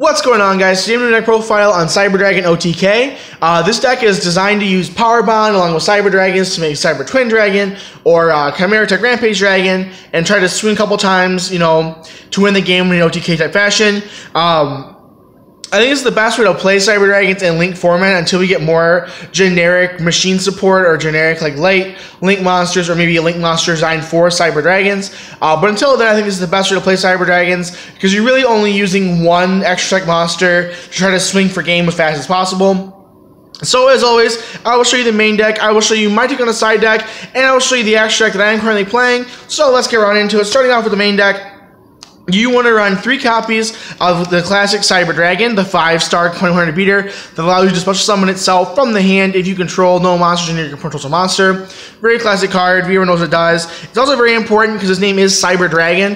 What's going on, guys? Today I'm doing a deck profile on Cyber Dragon OTK. This deck is designed to use Power Bond along with Cyber Dragons to make Cyber Twin Dragon or Chimera Tech Rampage Dragon and try to swing a couple times, to win the game in an OTK type fashion. I think it's the best way to play Cyber Dragons in Link format until we get more generic machine support or generic light Link monsters or maybe a Link monster designed for Cyber Dragons. But until then, I think this is the best way to play Cyber Dragons because you're really only using one extra tech monster to try to swing for game as fast as possible. So as always, I will show you the main deck, I will show you my take on the side deck, and I will show you the extra deck that I am currently playing. So let's get right into it. Starting off with the main deck. You want to run 3 copies of the classic Cyber Dragon, the 5-star 2100 beater that allows you to special summon itself from the hand if you control no monsters in your control a monster. Very classic card, everyone knows what it does. It's also very important because his name is Cyber Dragon,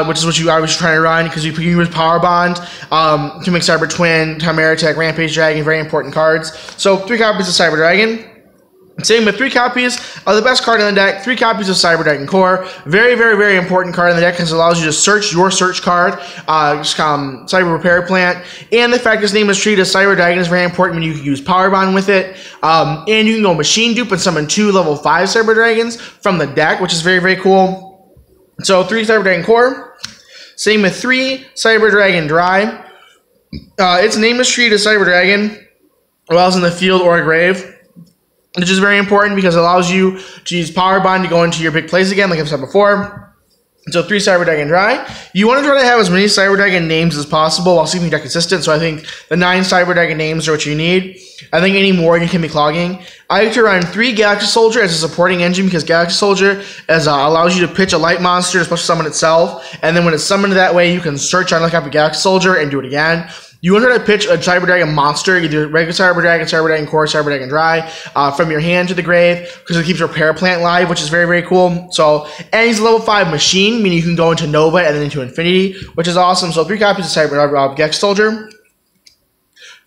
which is what you are trying to run because you use Power Bond to make Cyber Twin, Chimera Tech, Rampage Dragon, very important cards. So 3 copies of Cyber Dragon. Same with 3 copies of the best card in the deck, 3 copies of Cyber Dragon Core. Very, very, very important card in the deck because it allows you to search your search card, Cyber Repair Plant. And the fact his name is treated as Cyber Dragon is very important when you can use Power Bond with it. And you can go Machine Dupe and summon 2 level 5 Cyber Dragons from the deck, which is very, very cool. So 3 Cyber Dragon Core. Same with 3 Cyber Dragon Dry. Its name is treated as Cyber Dragon while it's in the field or a grave, which is very important because it allows you to use Power Bond to go into your big plays again, like I've said before. So 3 Cyber Dragon Dry. You want to try to have as many Cyber Dragon names as possible while keeping your deck consistent, so I think the 9 Cyber Dragon names are what you need. I think any more you can be clogging. I like to run 3 Galaxy Soldier as a supporting engine because Galaxy Soldier allows you to pitch a light monster to special summon itself, and then when it's summoned that way, you can search on a Galaxy Soldier and do it again. You want to pitch a Cyber Dragon monster, either regular Cyber Dragon Core, Cyber Dragon Dry, from your hand to the grave, because it keeps Repair Plant live, which is very, very cool. So, and he's a level 5 machine, meaning you can go into Nova and then into Infinity, which is awesome. So 3 copies of Cyber Galaxy Soldier.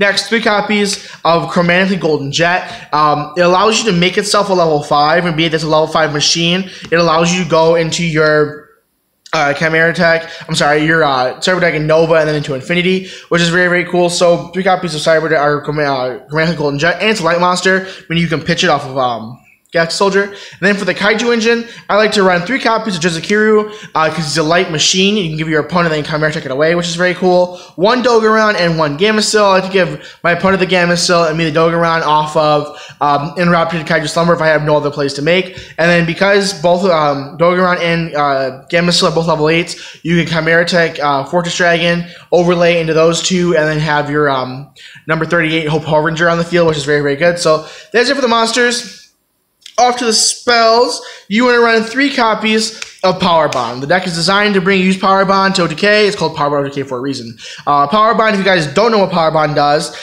Next, 3 copies of Chromatically Golden Jet. It allows you to make itself a level 5, and be it that's a level 5 machine, it allows you to go into your Chimera Tech, your Cyber Dragon Nova and then into Infinity, which is very, very cool. So 3 copies of Chromatically Golden Jet, and it's a light monster, meaning you can pitch it off of Galaxy Soldier. And then for the Kaiju engine, I like to run 3 copies of Jizukiru because he's a light machine. You can give your opponent then Chimera Tech it away, which is very cool. 1 Dogeron and 1 Gamma-Sil. I like to give my opponent the Gamma-Sil and me the Dogeron off of Interrupted Kaiju Slumber if I have no other plays to make. And then because both Dogeron and Gamma-Sil are both level 8s, you can Chimera Tech Fortress Dragon, overlay into those 2, and then have your number 38 Hope Harbinger on the field, which is very, very good. So that's it for the monsters. Off to the spells, you want to run 3 copies of Power Bond. The deck is designed to use Power Bond to OTK. It's called Power Bond OTK for a reason. Power Bond, if you guys don't know what Power Bond does,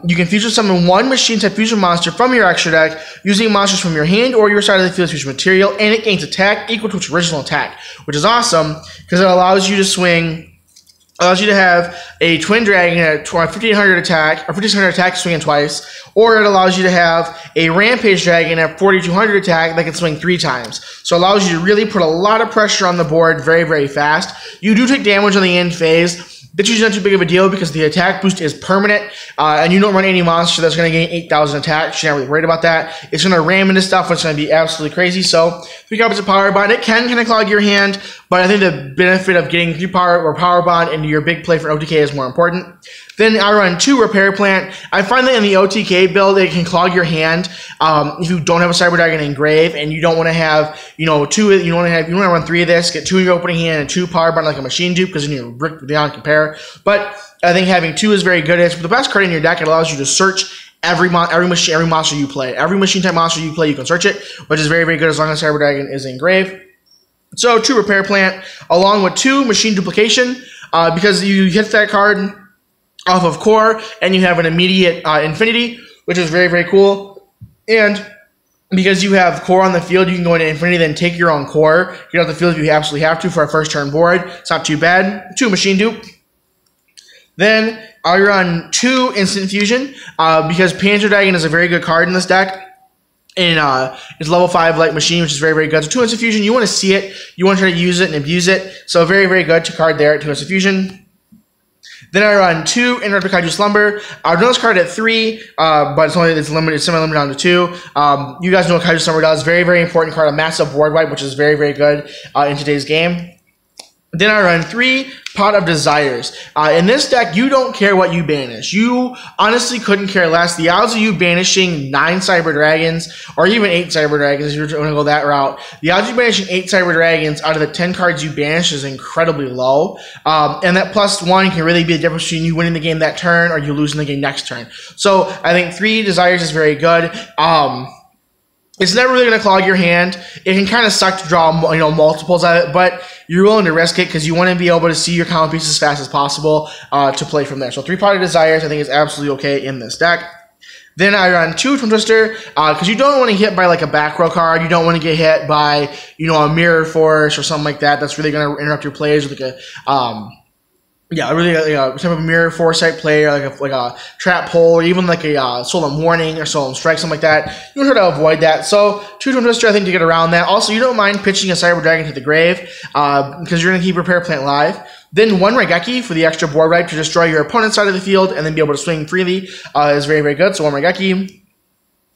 you can fusion summon 1 machine-type fusion monster from your extra deck using monsters from your hand or your side of the field fusion material, and it gains attack equal to its original attack, which is awesome because it allows you to swing. Allows you to have a Twin Dragon at 1500 attack, or 1500 attack swinging twice, or it allows you to have a Rampage Dragon at 4200 attack that can swing 3 times. So it allows you to really put a lot of pressure on the board very, very fast. You do take damage on the end phase. That's usually not too big of a deal because the attack boost is permanent, and you don't run any monster that's going to gain 8,000 attack. You're not really worried about that. It's going to ram into stuff, which is going to be absolutely crazy. So 3 copies of Power Bond. It can kind of clog your hand, but I think the benefit of getting 3 Power Bond into your big play for OTK is more important. Then I run 2 Repair Plant. I find that in the OTK build, it can clog your hand if you don't have a Cyber Dragon Engrave and you don't want to have, 2. You want to run 3 of this, get 2 in your opening hand and 2 Power Bond like a Machine Dupe because then you brick down and compare. But I think having 2 is very good. It's the best card in your deck. It allows you to search every monster you play. Every machine type monster you play, you can search it, which is very, very good as long as Cyber Dragon is Engrave. So 2 Repair Plant along with 2 Machine Duplication because you hit that card off of Core, and you have an immediate Infinity, which is very, very cool. And because you have Core on the field, you can go into Infinity, then take your own Core, get off the field if you absolutely have to for a first turn board. It's not too bad. 2 Machine Dupe. Then I run 2 Instant Fusion because Panther Dragon is a very good card in this deck. And it's level 5 light machine, which is very, very good. So 2 Instant Fusion, you want to see it. You want to try to use it and abuse it. So very, very good to card there at 2 Instant Fusion. Then I run 2 Erupt Kaiju Slumber. I run this card at 3, but it's limited. It's semi-limited down to 2. You guys know what Kaiju Slumber does. Very, very important card. A massive board wipe, which is very, very good in today's game. Then I run 3 Pot of Desires. In this deck, you don't care what you banish. You honestly couldn't care less. The odds of you banishing 9 Cyber Dragons, or even 8 Cyber Dragons, if you're going to go that route, the odds of you banishing 8 Cyber Dragons out of the 10 cards you banish is incredibly low. And that +1 can really be the difference between you winning the game that turn or you losing the game next turn. So I think 3 Desires is very good. It's never really going to clog your hand. It can kind of suck to draw, multiples of it, but you're willing to risk it because you want to be able to see your common pieces as fast as possible to play from there. So 3 Pot of Desires I think is absolutely okay in this deck. Then I run 2 Twin Twister because you don't want to get hit by like a back row card. You don't want to get hit by a Mirror Force or something like that. That's really going to interrupt your plays with like a really type of Mirror Force type play, or like a Trap Hole, or even like a Solemn Warning or Solemn Strike, something like that. You want to try to avoid that. So 2 Twin Twister, I think, to get around that. Also, you don't mind pitching a Cyber Dragon to the grave because you're going to keep Repair Plant live. Then 1 Raigeki for the extra board wipe to destroy your opponent's side of the field and then be able to swing freely is very, very good. So 1 Raigeki.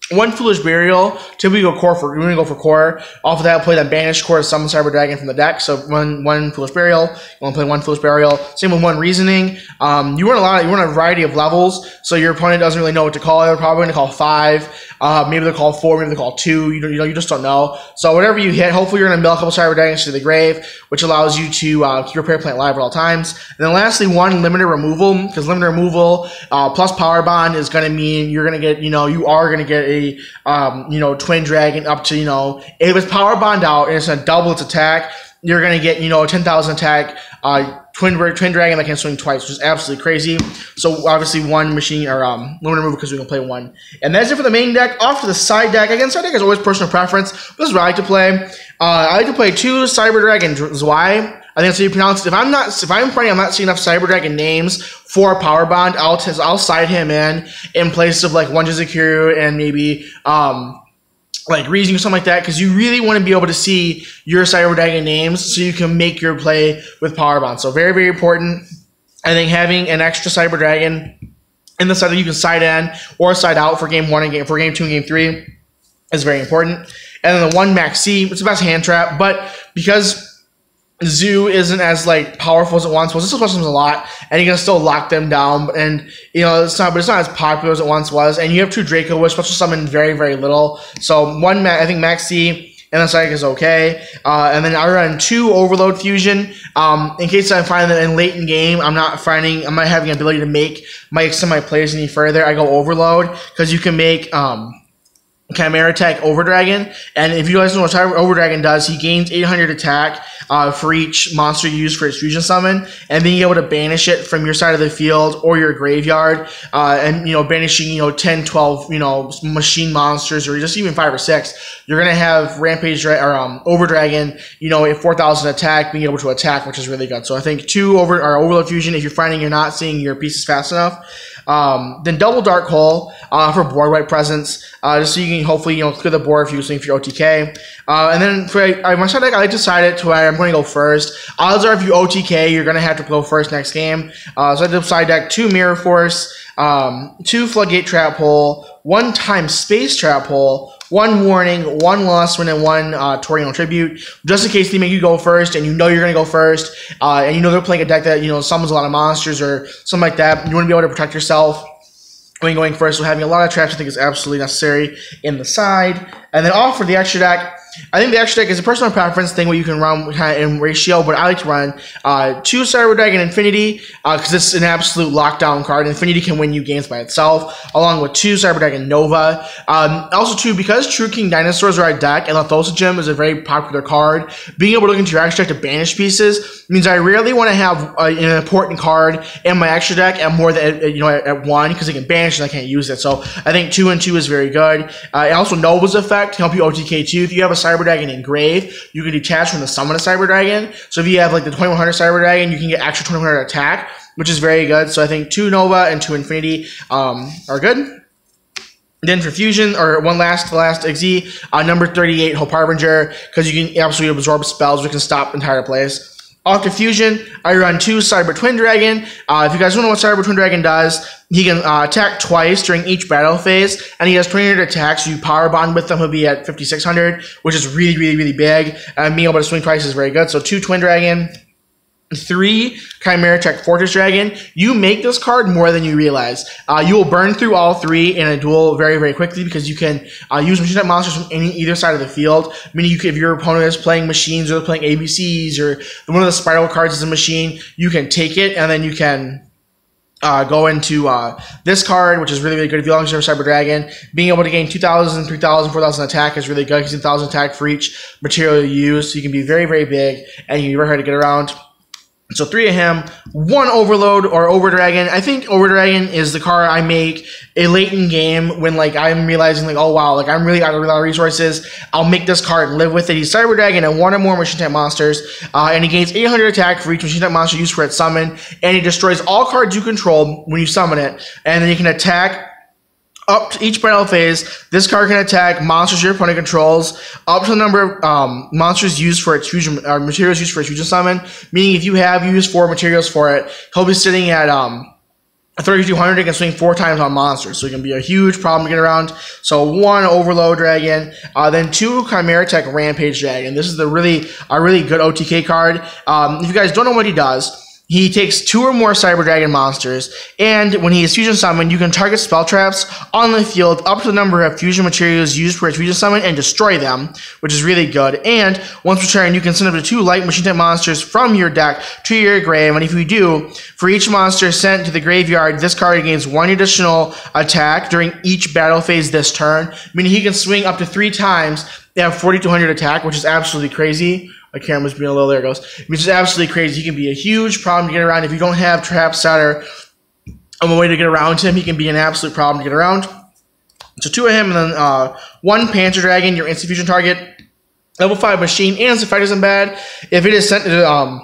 1 Foolish Burial. Typically we're going to go for core. Off of that, play that Banished Core to summon Cyber Dragon from the deck. So one Foolish Burial. You want to play 1 Foolish Burial. Same with 1 Reasoning. You run a variety of levels, so your opponent doesn't really know what to call. They're probably going to call 5. Maybe they'll call 4. Maybe they'll call 2. You just don't know. So whatever you hit, hopefully you're going to mill a couple Cyber Dragons to the grave, which allows you to keep your Repair Plant live at all times. And then lastly, 1 Limited Removal, because Limited Removal plus Power Bond is going to mean you're going to get, you are going to get a Twin Dragon up to, if it's Power Bond out and it's going to double its attack, you're going to get, a 10,000 attack Twin Dragon that can swing twice, which is absolutely crazy. So obviously 1 machine or Limited Removal because we can play 1. And that's it for the main deck. Off to the side deck. Again, side deck is always personal preference. This is what I like to play. I like to play 2 Cyber Dragon Zwei. I think that's how you pronounce it. If I'm playing, I'm not seeing enough Cyber Dragon names for Power Bond, I'll side him in place of like 1 Jizukuru and maybe like Reasoning or something like that, because you really want to be able to see your Cyber Dragon names so you can make your play with Power Bond. So very, very important. I think having an extra Cyber Dragon in the side that you can side in or side out for game 1 and for game 2 and game 3 is very important. And then the 1 Max C, it's the best hand trap, but because Zoo isn't as like powerful as it once was. This still special a lot, and you can still lock them down. And it's not as popular as it once was. And you have 2 Draco, which special summon very, very little. So I think Max C and the Psychic is okay. And then I run 2 Overload Fusion. In case I find that in late in game I'm not having an ability to extend my plays any further, I go Overload because you can make Chimera Tech Overdragon, and if you guys know what Overdragon does, he gains 800 attack for each monster you use for its fusion summon, and being able to banish it from your side of the field or your graveyard, and banishing 10, 12 machine monsters, or just even 5 or 6. You're gonna have Rampage or Overdragon, at 4,000 attack, being able to attack, which is really good. So I think 2 Overload Fusion if you're finding you're not seeing your pieces fast enough. Then double Dark Hole for board wipe presence, just so you can hopefully clear the board if you're using for your OTK. And then for my side deck, I decided to where I'm going to go first. Odds are if you OTK, you're going to have to go first next game. So I did side deck 2 Mirror Force, 2 Floodgate Trap Hole, 1 Time Space Trap Hole, 1 Warning, 1 Lost One, and 1 Toriano Tribute, just in case they make you go first, and you're going to go first, and they're playing a deck that summons a lot of monsters or something like that. You want to be able to protect yourself when going first. So having a lot of traps, I think, is absolutely necessary in the side. And then off for the extra deck. I think the extra deck is a personal preference thing where you can run kind of in ratio, but I like to run 2 Cyber Dragon Infinity because it's an absolute lockdown card. Infinity can win you games by itself, along with 2 Cyber Dragon Nova. Also, too, because True King Dinosaurs are a deck and Lithosogem is a very popular card, being able to look into your extra deck to banish pieces means I rarely want to have an important card in my extra deck at more than at 1 because it can banish and I can't use it. So I think 2 and 2 is very good. And also Nova's effect can help you OTK too. If you have a Cyber Dragon in grave, you can detach from the summon a Cyber Dragon. So if you have like the 2100 Cyber Dragon, you can get extra 2100 attack, which is very good. So I think 2 Nova and 2 Infinity are good. Then for Fusion, or the last XZ, number 38 Hope Harbinger, because you can absolutely absorb spells which can stop entire plays. After fusion, I run 2 Cyber Twin Dragon. If you guys don't know what Cyber Twin Dragon does, he can attack twice during each battle phase, and he has 200 attacks. You power bond with them, he'll be at 5,600, which is really, really, really big. And being able to swing twice is very good. So 2 Twin Dragon, 3 Chimera Tech Fortress Dragon. You make this card more than you realize. You will burn through all 3 in a duel very, very quickly because you can use machine type monsters from either side of the field. Meaning, if your opponent is playing machines or playing ABCs or one of the spiral cards is a machine, you can take it and then you can go into this card, which is really, really good if you long serve Cyber Dragon. Being able to gain 2,000, 3,000, 4,000 attack is really good because 1,000 attack for each material you use. So you can be very, very big and you can be very hard to get around. So 3 of him, 1 Overload or Over Dragon. I think Over Dragon is the card I make a late in game when like I'm realizing like, oh wow, like I'm really out of a lot of resources. I'll make this card and live with it. He's Cyber Dragon and 1 or more machine type monsters, and he gains 800 attack for each machine type monster used for its summon, and he destroys all cards you control when you summon it, and then you can attack up to each battle phase. This card can attack monsters your opponent controls up to the number of monsters used for its fusion, or materials used for its fusion summon. Meaning, if you have used 4 materials for it, he'll be sitting at 3,200. It can swing 4 times on monsters, so it can be a huge problem to get around. So 1 Overload Dragon, then 2 Chimera Tech Rampage Dragon. This is a really good OTK card. If you guys don't know what he does, he takes 2 or more Cyber Dragon monsters, and when he is fusion summoned, you can target spell traps on the field up to the number of fusion materials used for its fusion summon and destroy them, which is really good. And once per turn, you can send up to 2 light machine type monsters from your deck to your grave, and if you do, for each monster sent to the graveyard, this card gains 1 additional attack during each battle phase this turn, meaning he can swing up to 3 times. They have 4,200 attack, which is absolutely crazy. My camera's being a little, there it goes. Which is absolutely crazy. He can be a huge problem to get around. If you don't have trap setter a way to get around him, he can be an absolute problem to get around. So 2 of him, and then 1 Panther Dragon, your instant fusion target. Level 5 machine, and its effect isn't bad. If it is sent to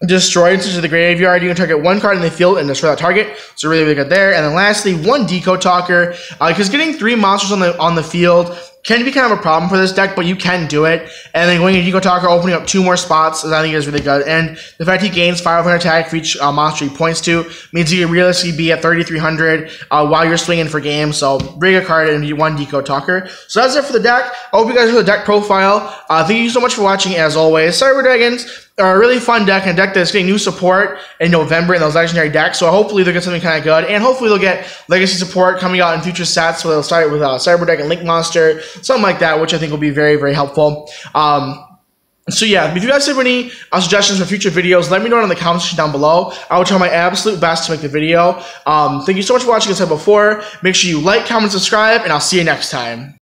destroyed into the graveyard, you can target 1 card in the field and destroy that target. So really, really good there. And then lastly, 1 Decode Talker, because getting 3 monsters on the field can be kind of a problem for this deck, but you can do it. And then going into Decode Talker, opening up 2 more spots, I think is really good. And the fact he gains 500 attack for each monster he points to means he can realistically be at 3,300 while you're swinging for game. So very good card and 1 Decode Talker. So that's it for the deck. I hope you guys enjoyed the deck profile. Thank you so much for watching as always. Cyber Dragons are a really fun deck, and a deck that's getting new support in November in those legendary decks. So hopefully they'll get something kind of good, and hopefully they'll get legacy support coming out in future sets. So they'll start with Cyber Dragon Link Monster, something like that, which I think will be very, very helpful. So yeah, if you guys have any suggestions for future videos, let me know in the comment section down below. I will try my absolute best to make the video. Thank you so much for watching, as I said before. Make sure you like, comment, subscribe, and I'll see you next time.